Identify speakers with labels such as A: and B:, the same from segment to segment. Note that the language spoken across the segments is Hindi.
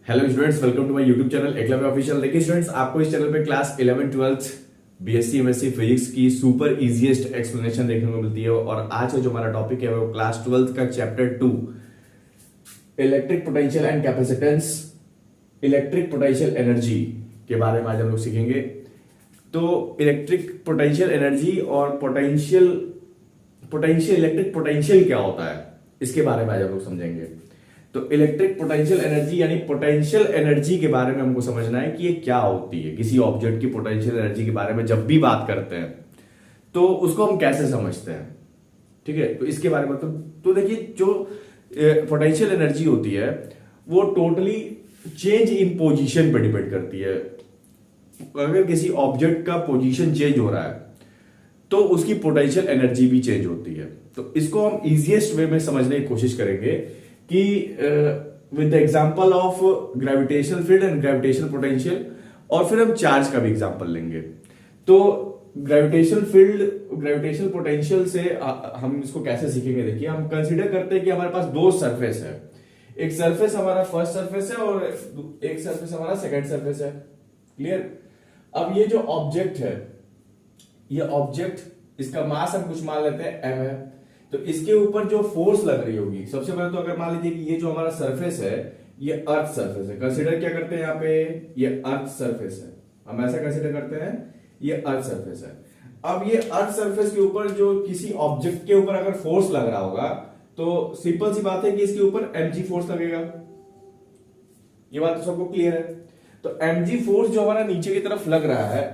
A: Hello students, welcome to my YouTube channel Eklavya official. देखिए स्टूडेंट्स, आपको इस चैनल पे क्लास 11 12 बीएससी एमएससी फिजिक्स की सुपर इजीएस्ट एक्सप्लेनेशन देखने को मिलती है। और आज का जो हमारा टॉपिक है वो क्लास 12 का chapter 2 electric potential and capacitance, electric potential energy के बारे में आज हम लोग सीखेंगे। तो इलेक्ट्रिक पोटेंशियल एनर्जी और पोटेंशियल इलेक्ट्रिक पोटेंशियल क्या होता है, इसके बारे में आज हम लोग समझेंगे। तो इलेक्ट्रिक पोटेंशियल एनर्जी यानी पोटेंशियल एनर्जी के बारे में हमको समझना है कि ये क्या होती है। किसी ऑब्जेक्ट की पोटेंशियल एनर्जी के बारे में जब भी बात करते हैं तो उसको हम कैसे समझते हैं, ठीक है। तो इसके बारे में तो देखिए, जो पोटेंशियल एनर्जी होती है वो टोटली चेंज इन पोजीशन पे डिपेंड करती है। अगर किसी ऑब्जेक्ट का पोजीशन चेंज हो रहा है तो उसकी पोटेंशियल एनर्जी भी चेंज होती है। तो इसको हम इजीएस्ट वे में समझने की कोशिश करेंगे कि with the example of gravitational field and gravitational potential, और फिर हम चार्ज का भी एग्जांपल लेंगे। तो ग्रेविटेशनल फील्ड, ग्रेविटेशनल पोटेंशियल से हम इसको कैसे सीखेंगे। देखिए, हम कंसीडर करते हैं कि हमारे पास दो सरफेस है। एक सरफेस हमारा फर्स्ट सरफेस है और एक सरफेस हमारा सेकंड सरफेस है। क्लियर। अब ये जो ऑब्जेक्ट है, ये ऑब्जेक्ट, इसका मास हम कुछ मान लेते हैं m है। तो इसके ऊपर जो फोर्स लग रही होगी, सबसे पहले तो अगर मान लीजिए कि ये जो हमारा सरफेस है ये अर्थ सरफेस है। कंसीडर क्या करते हैं यहाँ पे, ये अर्थ सरफेस है। हम ऐसा कंसीडर करते हैं, ये अर्थ सरफेस है। अब ये अर्थ सरफेस के ऊपर जो किसी ऑब्जेक्ट के ऊपर अगर फोर्स लग रहा होगा तो सिंपल सी बात है कि इसके ऊपर mg फोर्स लगेगा। ये बात तो सबको क्लियर है। तो mg फोर्स जो हमारा नीचे की तरफ लग रहा है,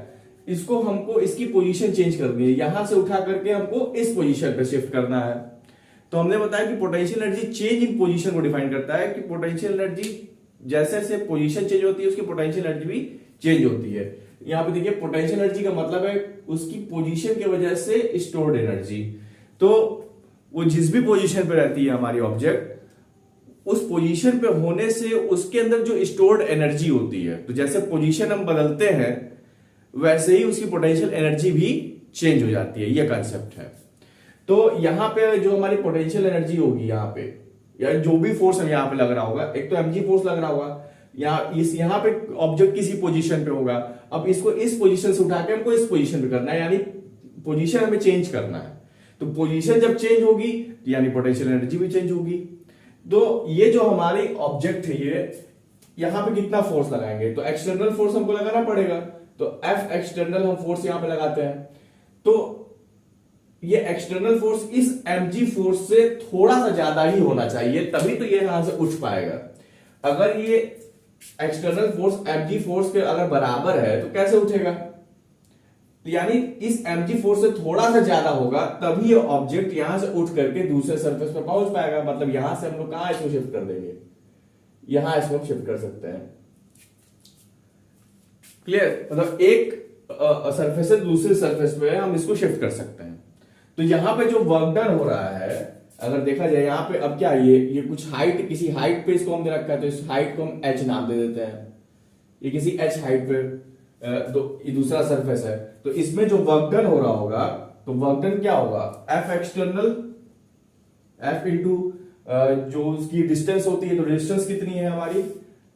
A: इसको हमको इसकी पोजीशन चेंज करनी है। यहां से उठा करके हमको इस पोजीशन पे शिफ्ट करना है। तो हमने बताया कि potential energy change in position को डिफाइन करता है कि पोटेंशियल एनर्जी जैसे जैसे पोजीशन चेंज होती है उसकी पोटेंशियल एनर्जी भी चेंज होती है। यहां पे देखिए, पोटेंशियल एनर्जी का मतलब है उसकी पोजीशन की वजह से स्टोर्ड एनर्जी। तो वो जिस भी पोजीशन पे रहती है हमारी ऑब्जेक्ट, उस पोजीशन पे होने से उसके अंदर जो स्टोर्ड एनर्जी होती है, तो जैसे पोजीशन हम बदलते हैं वैसे ही उसकी पोटेंशियल एनर्जी भी चेंज हो जाती है। यह कंसेप्ट है। तो यहां पे जो हमारी पोटेंशियल एनर्जी होगी, यहां पे या जो भी फोर्स हम यहां पे लग रहा होगा, एक तो mg फोर्स लग रहा होगा, यहां पे ऑब्जेक्ट किसी पोजीशन पे होगा। अब इसको इस पोजीशन से उठा के हमको इस पोजीशन पे करना है, यानी पोजीशन हमें चेंज करना है। तो पोजीशन जब चेंज होगी यानी पोटेंशियल एनर्जी भी चेंज होगी। तो ये जो हमारी ऑब्जेक्ट है, ये यहां पे कितना फोर्स लगाएंगे, तो एक्सटर्नल फोर्स हमको लगाना पड़ेगा। तो F एक्सटर्नल हम फोर्स यहां पे लगाते हैं। तो ये एक्सटर्नल फोर्स इस mg फोर्स से थोड़ा सा ज्यादा ही होना चाहिए, तभी तो ये यहां से उठ पाएगा। अगर ये एक्सटर्नल फोर्स mg फोर्स के अगर बराबर है तो कैसे उठेगा। तो यानी इस mg फोर्स से थोड़ा सा ज्यादा होगा तभी ये ऑब्जेक्ट यहां से उठ करके दूसरे सरफेस पर पहुंच पाएगा। मतलब यहां से हम लोग कहां इसको शिफ्ट कर देंगे, यहां इसको हम शिफ्ट कर सकते हैं। क्लियर। मतलब एक सरफेस से दूसरे सरफेस पे हम इसको शिफ्ट कर सकते हैं। तो यहां पे जो वर्क डन हो रहा है, अगर देखा जाए यहां पे, अब क्या ये कुछ हाइट, किसी हाइट पे इसको हम दे रखा है, तो इस हाइट को हम h नाम दे देते हैं। ये किसी h हाइट पे ये दूसरा सरफेस है। तो इसमें जो वर्क डन हो रहा होगा, तो वर्क डन क्या होगा, F एक्सटर्नल F इंटू जो उसकी डिस्टेंस होती है, तो डिस्टेंस कितनी है हमारी,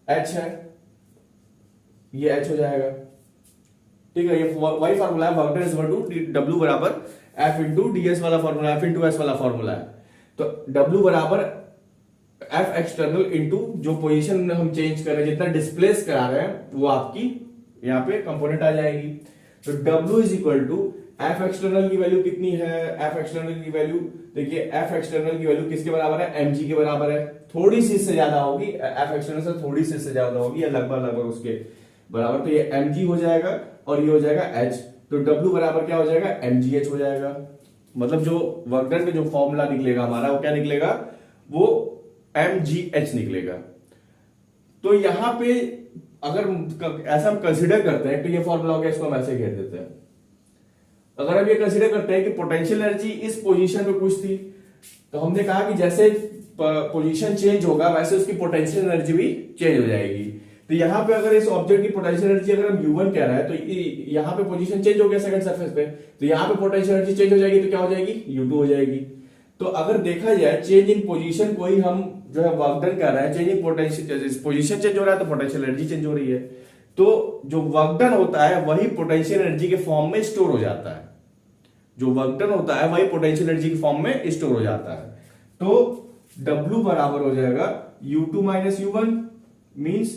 A: h है, ये h हो जाएगा। ठीक है। ये वही फार्मूला है, work done is equal to W बराबर F इंटू ds वाला फार्मूला, F इंटू S वाला फार्मूला है। तो W बराबर F एक्सटर्नल इंटू जो पोजीशन हम चेंज कर रहे हैं, जितना डिस्प्लेस करा रहे हैं, वो आपकी यहां पे कंपोनेंट आ जाएगी। तो W is equal to F external की वैल्यू कितनी है, F एक्सटर्नल की वैल्यू देखिए, F एक्सटर्नल की वैल्यू किसके बराबर है, mg के बराबर है। थोड़ी सी इससे ज्यादा होगी, F एक्सटर्नल से थोड़ी सी इससे ज्यादा होगी, या लगभग उसके बराबर। तो ये mg हो जाएगा और ये हो जाएगा h। तो W बराबर क्या हो जाएगा, mgh हो जाएगा। मतलब जो वर्क डन में जो फॉर्मूला निकलेगा हमारा, वो क्या निकलेगा, वो mgh निकलेगा। तो यहां पे अगर ऐसा हम कंसीडर करते हैं तो ये फॉर्मूला हो गया, इसको हम ऐसे घेर देते हैं। अगर हम ये कंसीडर करते हैं कि पोटेंशियल एनर्जी इस पोजीशन पे कुछ थी, तो हमने कहा कि जैसे पोजीशन चेंज होगा वैसे उसकी पोटेंशियल एनर्जी भी चेंज हो जाएगी। तो यहां पे अगर इस ऑब्जेक्ट की पोटेंशियल एनर्जी अगर हम u1 कह रहा है, तो यहां पे पोजीशन चेंज हो गया सेकंड सरफेस पे, तो यहां पे पोटेंशियल एनर्जी चेंज हो जाएगी, तो क्या हो जाएगी, u2 हो जाएगी। तो अगर देखा जाए चेंज इन पोजीशन को ही हम जो है वर्क डन कर रहा है, चेंजिंग पोटेंशियल, पोजीशन चेंज हो रहा है तो पोटेंशियल एनर्जी चेंज हो रही है। तो जो वर्क डन होता है वही पोटेंशियल एनर्जी के फॉर्म में स्टोर हो जाता है। जो वर्क डन होता है वही पोटेंशियल एनर्जी के फॉर्म में स्टोर हो जाता है। तो W बराबर हो जाएगा U2 minus U1, means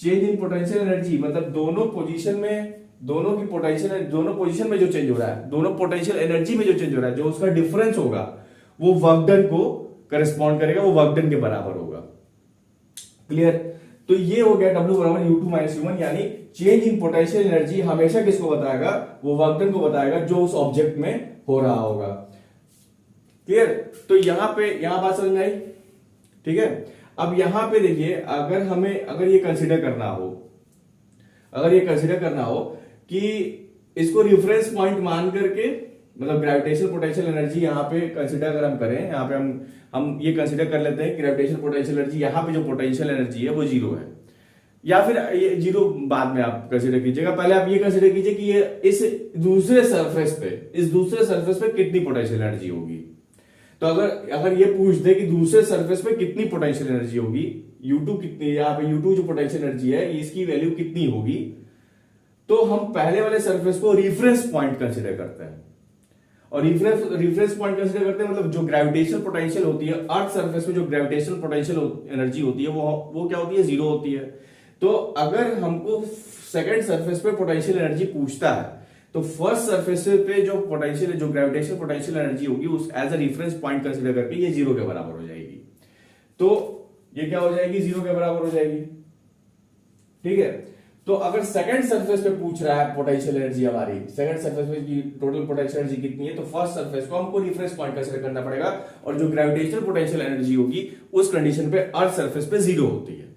A: change in potential energy, मतलब दोनों पोजीशन में, दोनों की पोटेंशियल, दोनों पोजीशन में जो चेंज हो रहा है, दोनों पोटेंशियल एनर्जी में जो चेंज हो रहा है, जो उसका डिफरेंस होगा वो वर्क डन को करस्पॉन्ड करेगा, वो वर्क डन के बराबर होगा। क्लियर? तो ये हो गया W बराबर U2 माइनस U1, यानी चेंज इन पोटेंशियल एनर्जी हमेशा किसको बताएगा? वो वर्क डन को बताएगा जो उस ऑब्जेक्ट में हो रहा होगा। क्लियर? तो यहां बात समझ में आई? ठीक है। अब यहां पे देखिए, अगर ये कंसीडर करना हो कि इसको रेफरेंस पॉइंट मान करके, मतलब ग्रेविटेशनल पोटेंशियल एनर्जी यहां पे कंसीडर अगर हम करें, यहां पे हम ये कंसीडर कर लेते हैं ग्रेविटेशनल पोटेंशियल एनर्जी, यहां पे जो पोटेंशियल एनर्जी है वो 0 है, या फिर ये 0 बाद में आप कंसीडर कीजिएगा। पहले आप ये कंसीडर कीजिए कि ये इस दूसरे सरफेस पे कितनी पोटेंशियल एनर्जी होगी। तो अगर ये पूछ दे कि दूसरे सरफेस पे कितनी पोटेंशियल एनर्जी होगी, U2 कितनी, यहाँ पे U2 जो पोटेंशियल एनर्जी है इसकी वैल्यू कितनी होगी, तो हम पहले वाले सरफेस को रिफरेंस पॉइंट कंसीडर करते हैं। और रिफरेंस पॉइंट कंसीडर करते हैं, मतलब जो ग्रेविटेशनल पोटेंशियल होती है अर्थ सरफेस में, जो ग्रेविटेशनल पोटेंशियल एनर्जी होती है वो क्या होती है? 0 होती है। तो अगर हमको सेकंड सरफेस पे पोटेंशियल एनर्जी पूछता है तो फर्स्ट सरफेस पे जो ग्रेविटेशनल पोटेंशियल एनर्जी होगी उस as a reference point consider करके ये 0 के बराबर हो जाएगी। तो ये क्या हो जाएगी? 0 के बराबर हो जाएगी। ठीक है। तो अगर सेकंड सरफेस पे पूछ रहा है पोटेंशियल एनर्जी हमारी, सेकंड सरफेस पे टोटल पोटेंशियल एनर्जी कितनी है, तो फर्स्ट सरफेस को हमको रेफरेंस पॉइंट कंसीडर करना पड़ेगा, और जो ग्रेविटेशनल पोटेंशियल एनर्जी होगी उस कंडीशन पे अर्थ सरफेस पे 0 होती है।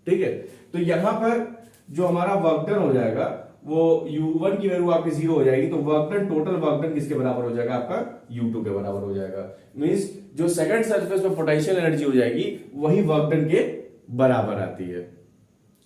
A: ठीक है। तो यहां पर जो हमारा वर्क डन हो जाएगा वो U1 की वैल्यू आपकी 0 हो जाएगी, तो work done, total work done किसके बराबर हो जाएगा? आपका U2 के बराबर हो जाएगा। मींस जो सेकंड सरफेस पे पोटेंशियल एनर्जी हो जाएगी वही वर्क डन के बराबर आती है।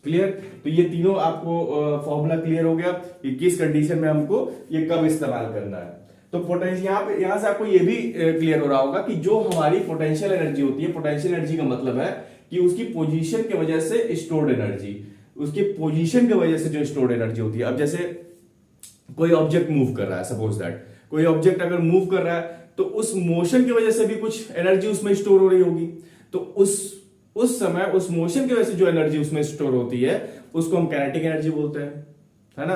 A: क्लियर? तो ये तीनों आपको फॉर्मूला क्लियर हो गया कि किस कंडीशन में हमको ये कब इस्तेमाल करना है। तो पोटेंशियल यहां से आपको ये भी क्लियर हो रहा होगा कि जो हमारी पोटेंशियल एनर्जी होती है, पोटेंशियल एनर्जी का मतलब है कि उसकी पोजीशन की वजह से स्टोर्ड एनर्जी, उसकी पोजीशन की वजह से जो स्टोर्ड एनर्जी होती है। अब जैसे कोई ऑब्जेक्ट मूव कर रहा है, सपोज दैट कोई ऑब्जेक्ट अगर मूव कर रहा है तो उस मोशन की वजह से भी कुछ एनर्जी उसमें स्टोर हो रही होगी, तो उस समय उस मोशन की वजह से जो एनर्जी उसमें स्टोर होती है उसको हम काइनेटिक एनर्जी बोलते हैं, है ना।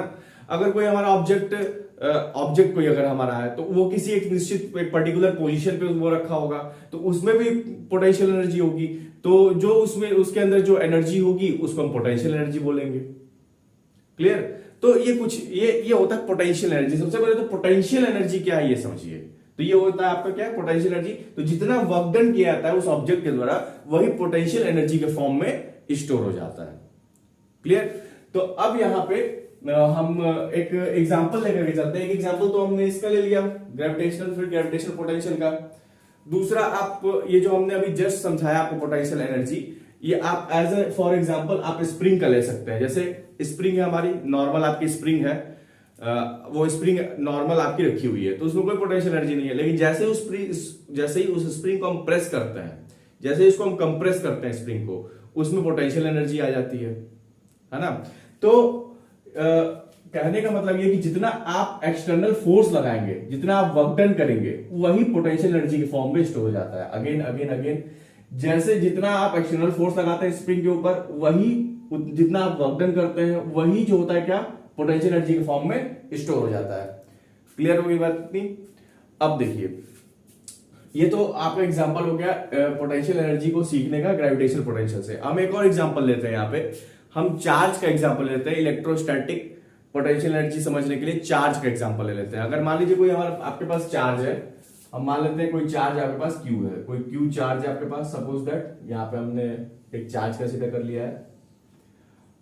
A: अगर कोई हमारा ऑब्जेक्ट कोई अगर हमारा है तो वो किसी एक निश्चित एक पर्टिकुलर पोजीशन पे वो रखा होगा, तो उसमें भी पोटेंशियल एनर्जी होगी, तो जो उसमें उसके अंदर जो एनर्जी होगी उसको हम पोटेंशियल एनर्जी बोलेंगे। क्लियर? तो ये होता है पोटेंशियल एनर्जी। सबसे पहले तो पोटेंशियल एनर्जी क्या है ये समझिए। तो ये होता है आपका क्या? Potential energy. तो जितना वर्क डन किया जाता है उस ऑब्जेक्ट के द्वारा वही पोटेंशियल एनर्जी के फॉर्म में स्टोर हो जाता है। क्लियर? तो अब यहां पे हम एक एग्जांपल लेकर के चलते हैं। एक एग्जांपल तो हमने इसका ले लिया ग्रेविटेशनल, फिर ग्रेविटेशनल पोटेंशियल का। दूसरा, आप ये जो हमने अभी जस्ट समझाया आपको पोटेंशियल एनर्जी, ये आप एज ए फॉर एग्जांपल आप स्प्रिंग का ले सकते हैं। जैसे स्प्रिंग है हमारी, नॉर्मल आपकी स्प्रिंग है, वो स्प्रिंग नॉर्मल आपकी रखी हुई है तो उसमें कोई पोटेंशियल एनर्जी नहीं है, लेकिन जैसे ही उस स्प्रिंग को हम प्रेस करते हैं, जैसे ही इसको हम कंप्रेस करते हैं स्प्रिंग को, उसमें पोटेंशियल एनर्जी आ जाती है ना। तो कहने का मतलब ये कि जितना आप एक्सटर्नल फोर्स लगाएंगे, जितना आप वर्क डन करेंगे, वही पोटेंशियल एनर्जी के फॉर्म में स्टोर हो जाता है। अगेन जैसे जितना आप एक्सटर्नल फोर्स लगाते हैं स्प्रिंग के ऊपर, वही जितना आप वर्क डन करते हैं वही जो होता है क्या? पोटेंशियल एनर्जी के फॉर्म में स्टोर हो जाता है। क्लियर हो गई बात इतनी? अब देखिए, ये तो आपका एग्जांपल हो गया पोटेंशियल एनर्जी को सीखने का ग्रेविटेशनल पोटेंशियल से। हम एक और एग्जांपल लेते हैं। यहाँ पे हम चार्ज का एग्जांपल लेते हैं। इलेक्ट्रोस्टैटिक पोटेंशियल एनर्जी समझने के लिए चार्ज का एग्जांपल ले लेते हैं। अगर मान लीजिए कोई हमारा आपके पास चार्ज है, हम मान लेते हैं कोई चार्ज आपके पास Q है, कोई Q चार्ज है आपके पास, सपोज दैट यहाँ पे हमने एक चार्ज कंसीडर कर लिया है।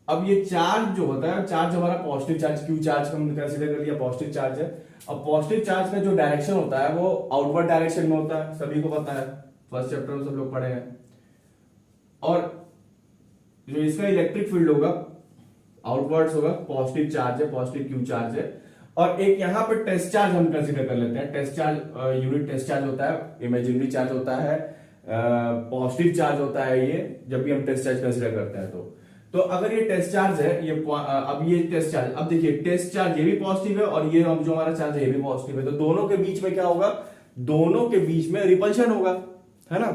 A: अब ये चार्ज जो होता है, चार्ज हमारा पॉजिटिव चार्ज, Q चार्ज को हमने कंसीडर कर लिया, पॉजिटिव चार्ज है। अब पॉजिटिव चार्ज का जो डायरेक्शन होता है वो आउटवर्ड डायरेक्शन में होता है, सभी को पता है, फर्स्ट चैप्टर में सब लोग पढ़े हैं। और जो इसका इलेक्ट्रिक फील्ड होगा आउटवर्ड्स होगा, पॉजिटिव चार्ज है, पॉजिटिव Q चार्ज है। और एक यहाँ पे टेस्ट चार्ज हम कंसीडर कर लेते हैं। Test charge unit test charge होता है, इमेजिनरी चार्ज होता है, पॉजिटिव चार्ज होता है ये जब भी हम टेस्ट चार्ज कंसिडर करते हैं। तो अगर ये टेस्ट चार्ज है, ये अब ये टेस्ट चार्ज, अब देखिए टेस्ट चार्ज ये भी पॉजिटिव है और ये हम जो हमारा चार्ज है ये भी पॉजिटिव है, तो दोनों के बीच में क्या होगा, दोनों के बीच में रिपल्शन होगा, है ना।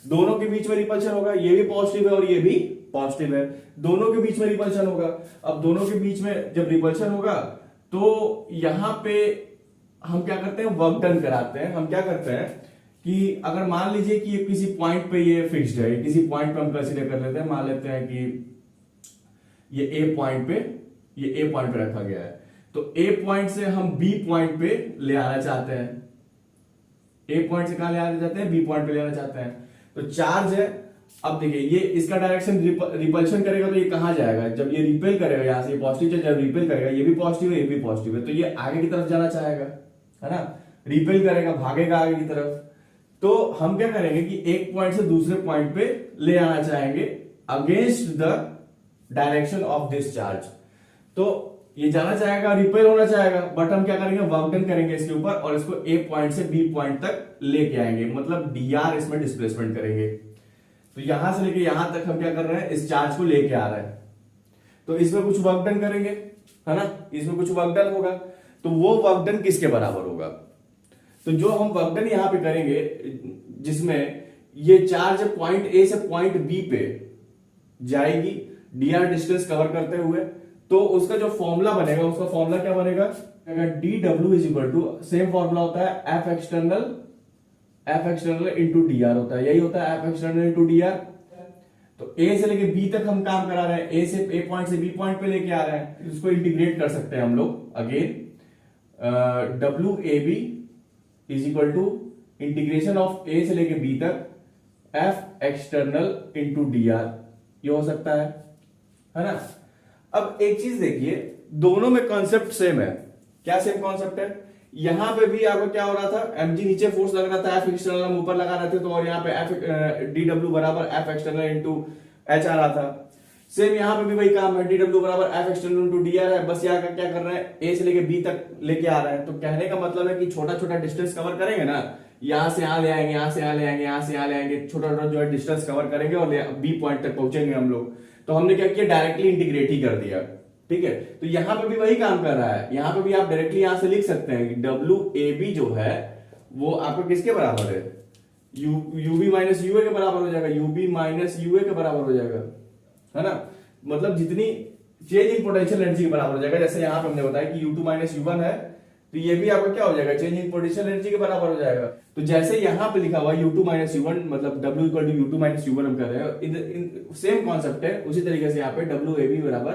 A: दोनों के बीच में रिपल्शन होगा, ये भी पॉजिटिव है और ये भी पॉजिटिव है, दोनों के बीच में रिपल्शन होगा। अब दोनों के बीच में जब रिपल्शन होगा तो यहां पे हम क्या करते हैं, वर्क डन कराते हैं। हम क्या करते हैं कि अगर मान लीजिए कि ये किसी पॉइंट पे ये फिक्स्ड है, किसी पॉइंट पे हम कंसीडर कर लेते हैं, मान लेते हैं कि ये ए पॉइंट पे रखा गया है, तो ए पॉइंट से हम बी पॉइंट पे ले आना चाहते हैं। ए पॉइंट से कहां ले आना चाहते हैं, बी पॉइंट पे ले आना चाहते हैं। तो चार्ज है, अब देखिए ये इसका डायरेक्शन रिपल्शन करेगा तो ये कहां जाएगा, जब ये रिपेल करेगा यहां से पॉजिटिव चार्ज जब रिपेल करेगा, ये भी पॉजिटिव है ये भी पॉजिटिव है, तो ये आगे की तरफ जाना चाहेगा, है ना, रिपेल करेगा, भागेगा आगे की तरफ। तो हम क्या करेंगे कि एक पॉइंट से दूसरे पॉइंट पे ले आना चाहेंगे against the direction of this charge. तो ये जाना चाहेगा, रिपेल होना चाहेगा, बट हम क्या करेंगे, वर्क डन करेंगे इसके ऊपर और इसको ए पॉइंट से बी पॉइंट तक लेके आएंगे, मतलब dr इसमें डिस्प्लेसमेंट करेंगे। तो यहां से लेके यहां तक हम क्या कर रहे हैं, इस चार्ज को लेके आ रहे हैं, तो इसमें कुछ वर्क डन करेंगे, है ना, इसमें कुछ वर्क डन होगा। तो वो वर्क डन किसके बराबर होगा, तो जो हम वर्क डन यहां पे करेंगे जिसमें ये चार्ज पॉइंट ए से पॉइंट बी पे जाएगी dr डिस्टेंस कवर करते हुए, तो उसका जो फॉर्मूला बनेगा, उसका फॉर्मूला क्या बनेगा, dw is equal to, same formula होता है एफ एक्सटर्नल इंटू dr होता है, यही होता है एफ एक्सटर्नल इंटू dr। तो ए से लेके बी तक हम काम करा रहे हैं, ए पॉइंट से बी पॉइंट पे लेके आ रहे हैं, इसको इंटीग्रेट कर सकते हैं हम लोग again, W A B is equal to integration of A से लेके बी तक एफ एक्सटर्नल इंटू dr, ये हो सकता है ना। अब एक चीज देखिए, दोनों में कॉन्सेप्ट सेम है। क्या सेम कॉन्सेप्ट है, यहां पे भी आपको क्या हो रहा था, mg नीचे फोर्स लग रहा था, एफ एक्सटर्नल हम ऊपर लगा रहे थे, तो और यहाँ पे एफ dw बराबर एफ एक्सटर्नल इंटू एच आ रहा था। सेम यहां पे भी वही काम है, dw बराबर एफ एक्सटर्नल इंटू dr है, बस यहाँ का क्या कर रहे हैं, ए से लेके बी तक लेके आ रहे हैं। तो कहने का मतलब है कि छोटा छोटा डिस्टेंस कवर करेंगे ना, यहां से यहां ले आएंगे, यहां से यहां ले आएंगे, यहां से यहां ले आएंगे, छोटा छोटा जो है डिस्टेंस कवर करेंगे और बी पॉइंट तक पहुंचेंगे हम लोग। तो हमने क्या किया, डायरेक्टली इंटीग्रेट ही कर दिया, ठीक है। तो यहां पे भी वही काम कर रहा है, यहां पे भी आप डायरेक्टली यहां से लिख सकते हैं कि डब्ल्यू ए बी जो है वो आपका किसके बराबर है, यूबी माइनस यूए के बराबर हो जाएगा, यूबी माइनस यूए के बराबर हो जाएगा, है ना। मतलब जितनी चेंज इन पोटेंशियल एनर्जी के बराबर हो जाएगा, जैसे यहां पे हमने बताया कि U2 माइनस U1 है, तो ये भी आपका क्या हो जाएगा, चेंज इन पोटेंशियल एनर्जी के बराबर हो जाएगा। तो जैसे यहां पे लिखा हुआ U2 माइनस U1, मतलब W equal to U2 minus U1 हम कर रहे हैं, सेम कॉन्सेप्ट है, उसी तरीके से यहाँ पे WAB बराबर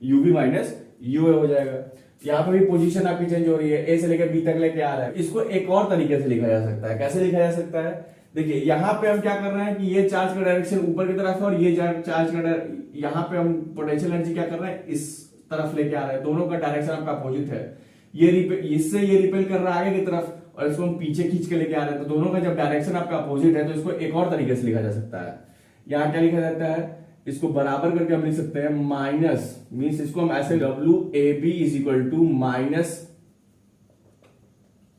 A: UB माइनस UA हो जाएगा। यहाँ पे भी पोजीशन आपकी चेंज हो रही है, ए से लेकर बी तक लेके आ रहा है। इसको एक और तरीके से लिखा जा सकता है, कैसे लिखा जा सकता है, देखिए यहाँ पे हम क्या कर रहे हैं कि ये चार्ज का डायरेक्शन ऊपर की तरफ है और ये चार्ज का यहाँ पे हम पोटेंशियल एनर्जी क्या कर रहे हैं, इस तरफ लेके आ रहे हैं, दोनों का डायरेक्शन आपका अपोजिट है। ये इससे ये रिपेल कर रहा है आगे की तरफ और इसको हम पीछे खींच के लेके आ रहे हैं, तो दोनों का जब डायरेक्शन आपका अपोजिट है तो इसको एक और तरीके से लिखा जा सकता है। यहाँ क्या लिखा जाता है, इसको बराबर करके हम लिख सकते हैं माइनस, मीन्स इसको हम ऐसे W A B is equal to minus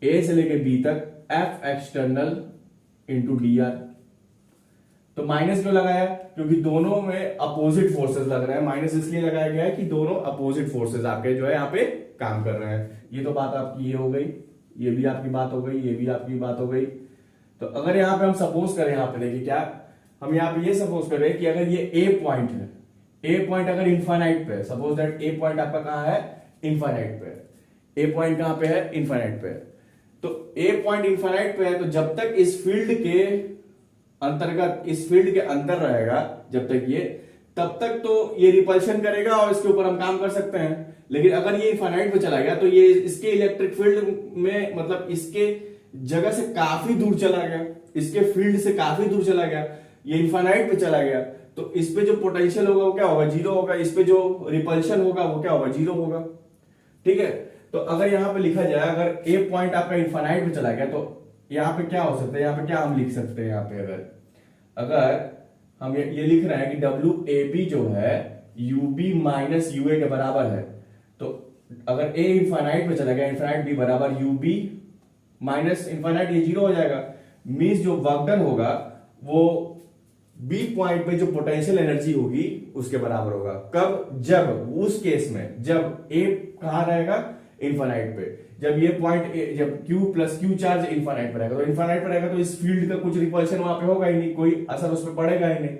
A: A से लेके बी तक F external into D R. तो माइनस क्यों लगाया, क्योंकि दोनों में अपोजिट फोर्सेस लग रहे हैं, माइनस इसलिए लगाया गया है कि दोनों अपोजिट फोर्सेस आपके जो है यहाँ पे काम कर रहे हैं। ये तो बात आपकी ये हो गई, ये भी आपकी बात हो गई, ये भी आपकी बात हो गई। तो अगर यहाँ पे हम सपोज करें, यहाँ पे देखिए क्या हम यहाँ पे ये सपोज करें कि अगर ये ए पॉइंट है, ए पॉइंट अगर इनफाइनाइट पे, सपोज दैट ए पॉइंट आपका कहां है, इनफाइनाइट पे। ए पॉइंट कहां पे है, इनफाइनाइट पे। तो ए पॉइंट इनफाइनाइट पे है, तो जब तक इस फील्ड के अंतर्गत, इस फील्ड के अंदर रहेगा जब तक ये, तब तक तो ये रिपल्शन करेगा और इसके ऊपर हम काम कर सकते हैं। लेकिन अगर ये इनफाइनाइट पे चला गया तो ये इसके इलेक्ट्रिक फील्ड में, मतलब इसके जगह से काफी दूर चला गया, इसके फील्ड से काफी दूर चला गया, ये इनफाइनाइट पे चला गया, तो इस पे जो पोटेंशियल होगा वो क्या होगा, जीरो होगा। इस पे जो रिपल्शन होगा वो क्या होगा, जीरो होगा। ठीक है, तो अगर यहां पे लिखा जाए, अगर ए पॉइंट आपका इनफाइनाइट पे चला गया तो यहां पे क्या हो सकता है, यहां पे क्या हम लिख सकते हैं, यहां पे अगर हम ये लिख रहे हैं कि डब्ल्यू ए बी जो है यूबी माइनस यूए के बराबर है, तो अगर ए इनफाइनाइट पे चला गया, इनफाइनाइट बी बराबर यूबी माइनस इनफाइनाइट, ये जीरो हो जाएगा। मींस जो वर्क डन होगा वो बी पॉइंट पे जो पोटेंशियल एनर्जी होगी उसके बराबर होगा। कब? जब उस केस में जब ए कहां रहेगा, इनफाइनाइट पे, जब ये पॉइंट जब Q plus Q charge infinite पे रहेगा, तो इनफाइनाइट पे रहेगा तो इस फील्ड का कुछ रिपल्शन वहां पे होगा ही नहीं, कोई असर उस पर पड़ेगा ही नहीं,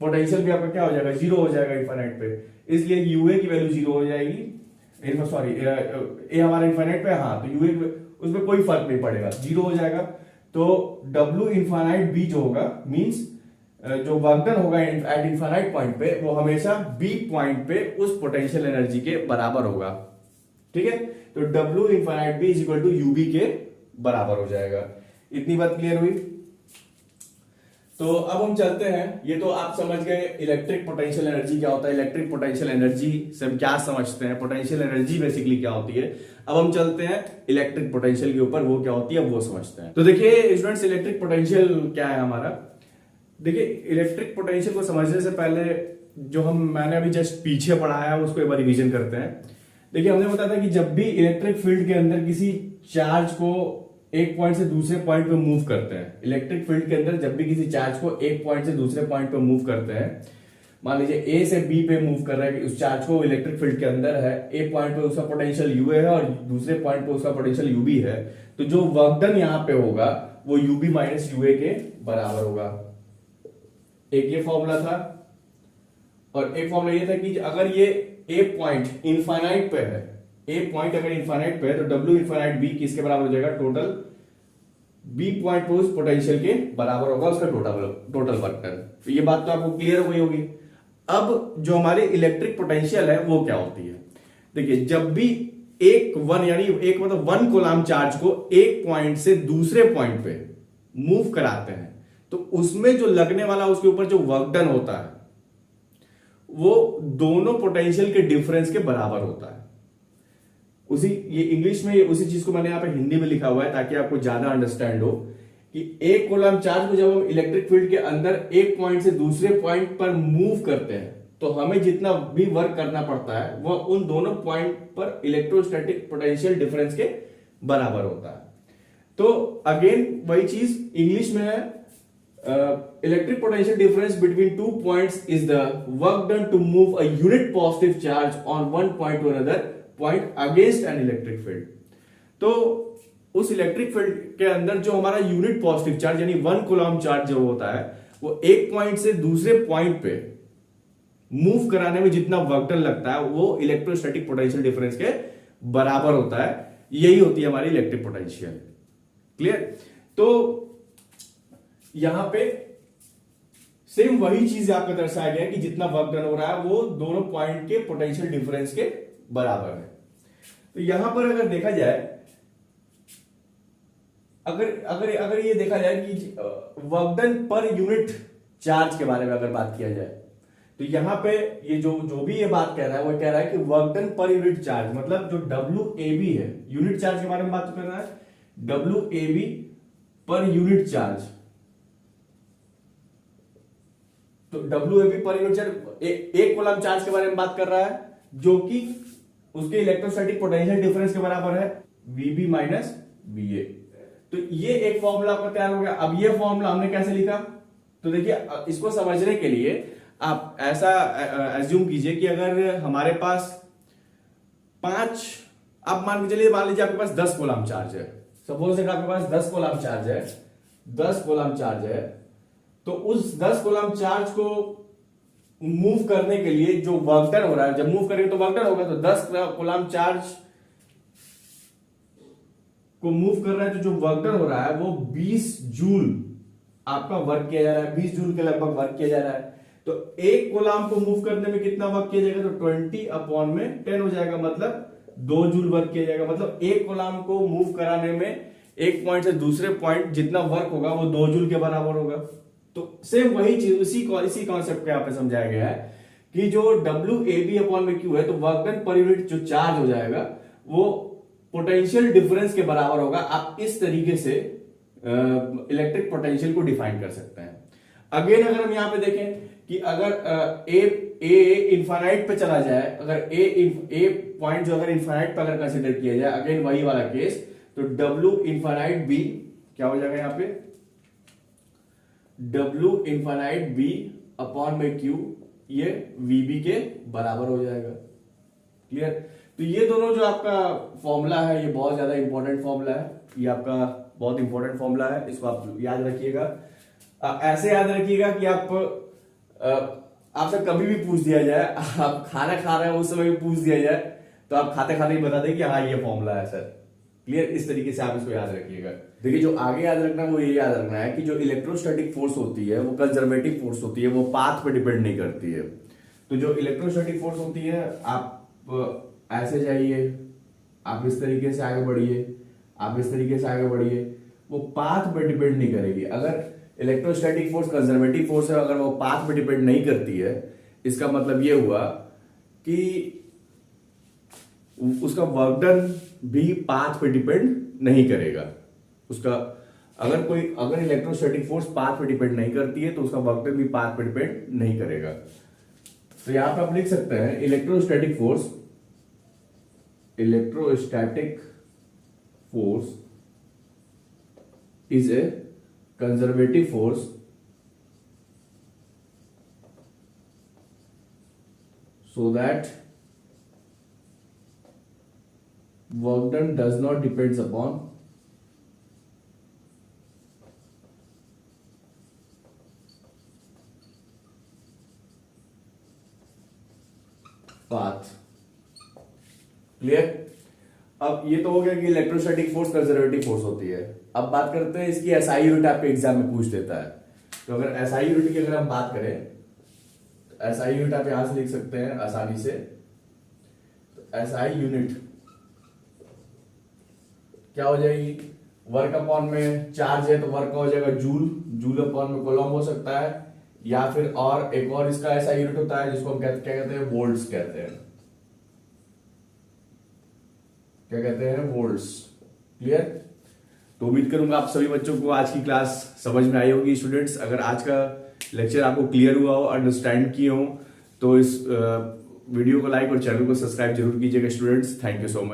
A: पोटेंशियल भी आपका क्या हो जाएगा, जीरो हो जाएगा इनफाइनाइट पे। इसलिए यूए की वैल्यू जीरो हो जाएगी, सॉरी ए हमारा इनफाइनाइट पे, हाँ, तो यूए उसमें कोई फर्क नहीं पड़ेगा, जीरो हो जाएगा। तो डब्ल्यू इनफाइनाइट बी जो होगा मींस जो वर्क डन होगा एट इनफाइनाइट पॉइंट पे वो हमेशा बी पॉइंट पे उस पोटेंशियल एनर्जी के बराबर होगा। ठीक है, तो W infinite B is equal to UB के बराबर हो जाएगा। इतनी बात क्लियर हुई? तो अब हम चलते हैं, ये तो आप समझ गए इलेक्ट्रिक पोटेंशियल एनर्जी क्या होता है, इलेक्ट्रिक पोटेंशियल एनर्जी से हम क्या समझते हैं, पोटेंशियल एनर्जी बेसिकली क्या होती है। अब हम चलते हैं इलेक्ट्रिक पोटेंशियल के ऊपर, वो क्या होती है वो समझते हैं। तो देखिए स्टूडेंट्स, इलेक्ट्रिक पोटेंशियल क्या है हमारा। देखिए इलेक्ट्रिक पोटेंशियल को समझने से पहले जो मैंने अभी जस्ट पीछे पढ़ाया है उसको एक बार रिवीजन करते हैं। देखिए हमने बताया था कि जब भी इलेक्ट्रिक फील्ड के अंदर किसी चार्ज को एक पॉइंट से दूसरे पॉइंट पे मूव करते हैं, इलेक्ट्रिक फील्ड के अंदर जब भी किसी चार्ज को एक पॉइंट से दूसरे पॉइंट पे मूव करते हैं, मान लीजिए ए से बी पे मूव कर रहा है, उस चार्ज को इलेक्ट्रिक फील्ड के अंदर है, एक पॉइंट पे उसका पोटेंशियल यूए है और दूसरे पॉइंट पे उसका पोटेंशियल यूबी है, तो जो वर्क डन यहां पे होगा वो यूबी माइनस यूए के बराबर होगा। एक ये फॉर्मूला था और एक फॉर्मूला ये था कि अगर ये ए पॉइंट इनफाइनाइट पे है, ए पॉइंट अगर इनफाइनाइट पे है तो डब्ल्यू इनफाइनाइट बी किसके बराबर हो जाएगा, टोटल बी पॉइंट पे उस पोटेंशियल के बराबर होगा उसका टोटल वर्क डन। तो ये बात तो आपको क्लियर हो गई होगी। अब जो हमारी इलेक्ट्रिक पोटेंशियल है वो क्या होती है। देखिए जब भी एक मतलब 1 कूलम्ब चार्ज को एक पॉइंट से दूसरे पॉइंट पे मूव कराते हैं तो उसमें जो लगने वाला उसके ऊपर जो वर्क डन होता है वो दोनों पोटेंशियल के डिफरेंस के बराबर होता है। ये इंग्लिश में उसी चीज को मैंने यहां पे हिंदी में लिखा हुआ है ताकि आपको ज्यादा अंडरस्टैंड हो कि एक कूलम्ब चार्ज को जब हम इलेक्ट्रिक फील्ड के अंदर एक पॉइंट से दूसरे पॉइंट पर मूव करते हैं तो हमें जितना भी वर्क करना पड़ता है वो उन दोनों पॉइंट पर इलेक्ट्रोस्टैटिक पोटेंशियल डिफरेंस के बराबर होता है। तो अगेन वही चीज इंग्लिश में है, electric potential difference between 2 points is the work done to move a unit positive charge on one point to another point against an electric field. तो उस इलेक्ट्रिक फील्ड के अंदर जो हमारा यूनिट पॉजिटिव चार्ज यानी 1 कूलम्ब चार्ज जो होता है वो एक पॉइंट से दूसरे पॉइंट पे मूव कराने में जितना वर्क डन लगता है वो इलेक्ट्रोस्टैटिक पोटेंशियल डिफरेंस के बराबर होता है। यही होती है हमारी इलेक्ट्रिक पोटेंशियल। क्लियर? तो यहां पे सेम वही चीज आपको दर्शाया गया कि जितना वर्क डन हो रहा है वो दोनों पॉइंट के पोटेंशियल डिफरेंस के बराबर है। तो यहां पर अगर देखा जाए, अगर ये देखा जाए कि work done per unit charge के बारे में अगर बात किया जाए तो यहां पे ये जो भी ये बात कह रहा है वो कह रहा है कि work done per unit charge मतलब जो WAB है, यूनिट चार्ज के बारे में बात कर रहा है, WAB पर यूनिट चार्ज। तो WAB पर यूनिट चार्ज एक कूलम्ब चार्ज के बारे में बात कर रहा है जो कि उसके इलेक्ट्रोस्टैटिक पोटेंशियल डिफरेंस के बराबर है VB माइनस VA। तो ये एक फॉर्मूला आपका तैयार हो गया। अब ये फॉर्मूला हमने कैसे लिखा, तो देखिए इसको समझने के लिए आप ऐसा एज्यूम कीजिए कि अगर हमारे पास 5, आप मान लीजिए आपके पास 10 कूलम्ब चार्ज है, सपोज दैट आपके पास 10 कूलम्ब चार्ज है, 10 कूलम्ब चार्ज है, तो उस 10 कूलम्ब चार्ज को मूव करने के लिए जो वर्क डन हो रहा है, जब मूव करेंगे तो वर्क डन होगा, तो 10 कूलम्ब चार्ज को मूव कर रहा है तो जो वर्क डन हो रहा है वो 20 जूल आपका वर्क किया जा रहा है, 20 जूल के लगभग वर्क किया जा रहा है। तो एक कूलम्ब को मूव करने में कितना वर्क किया जाएगा, तो 20/10 हो जाएगा, मतलब 2 जूल वर्क किया जाएगा। मतलब एक कूलम्ब को मूव कराने में एक पॉइंट से दूसरे पॉइंट जितना वर्क होगा वो 2 जूल के बराबर होगा। तो सेम वही चीज इसी कॉन्सेप्ट को यहाँ पे समझाया गया है कि जो WAB/Q है तो वर्क डन पर यूनिट जो चार्ज हो जाएगा वो पोटेंशियल डिफरेंस के बराबर होगा। आप इस तरीके से इलेक्ट्रिक पोटेंशियल को डिफाइन कर सकते हैं। अगेन अगर हम यहां पे देखें कि अगर ए इनफाइनाइट पे चला जाए, अगर ए पॉइंट जो अगर इनफाइनाइट पे अगर कंसीडर किया जाए, अगेन वही वाला केस, तो W इनफाइनाइट B क्या हो जाएगा यहाँ पे W इनफाइनाइट V अपॉन में Q, ये VB के बराबर हो जाएगा। क्लियर? तो ये दोनों जो आपका फॉर्मूला है, ये बहुत ज्यादा इंपॉर्टेंट फॉर्मूला है, ये आपका बहुत इंपॉर्टेंट फॉर्मूला है, इसको आप याद रखिएगा। ऐसे याद रखिएगा कि आपसे कभी भी पूछ दिया जाए, आप खाना खा रहे हो उस समय भी पूछ दिया जाए, तो आप खाते खाते ही बता दें कि हाँ ये फॉर्मूला है सर। क्लियर? इस तरीके से आप इसको याद रखिएगा। देखिए, जो आगे याद रखना है वो ये याद रखना है कि जो इलेक्ट्रोस्टैटिक फोर्स होती है वो कंजर्वेटिव फोर्स होती है, वो पाथ पे डिपेंड नहीं करती है। तो जो इलेक्ट्रोस्टैटिक फोर्स होती है, आप ऐसे जाइए, आप इस तरीके से आगे बढ़िए, आप इस तरीके से आगे बढ़िए, वो पाथ पे डिपेंड नहीं करेगी। अगर इलेक्ट्रोस्टैटिक फोर्स कंजर्वेटिव फोर्स है, अगर वो पाथ पे डिपेंड नहीं करती है, इसका मतलब ये हुआ कि उसका वर्क डन भी पाथ पे डिपेंड नहीं करेगा। उसका अगर इलेक्ट्रोस्टैटिक फोर्स पाथ पे डिपेंड नहीं करती है, तो उसका वर्क डन भी पाथ पे डिपेंड नहीं करेगा। तो यहां पे आप लिख सकते हैं electrostatic force is a conservative force so that work done does not depends upon path। Clear? अब ये तो हो गया कि इलेक्ट्रोस्टैटिक फोर्स कंजर्वेटिव फोर्स होती है। अब बात करते हैं इसकी एसआई यूनिट, आपके एग्जाम में पूछ देता है। तो अगर एसआई यूनिट की अगर हम बात करें, एसआई यूनिट आप यहां से लिख सकते हैं आसानी से। एसआई यूनिट क्या हो जाएगी? वर्क अपॉन में चार्ज है तो वर्क हो जाएगा जूल, जूल अपॉन में कूलम हो सकता है, या फिर और एक और इसका एसआई यूनिट होता है जिसको हम क्या कहते हैं? वोल्ट्स कहते हैं। क्या कहते हैं? वोल्ट्स। क्लियर? तो उम्मीद करूंगा आप सभी बच्चों को आज की क्लास समझ में आई होगी। स्टूडेंट्स, अगर आज का लेक्चर आपको क्लियर हुआ हो, अंडरस्टैंड किए हो, तो इस वीडियो को लाइक और चैनल को सब्सक्राइब जरूर कीजिएगा। Students, thank you so much.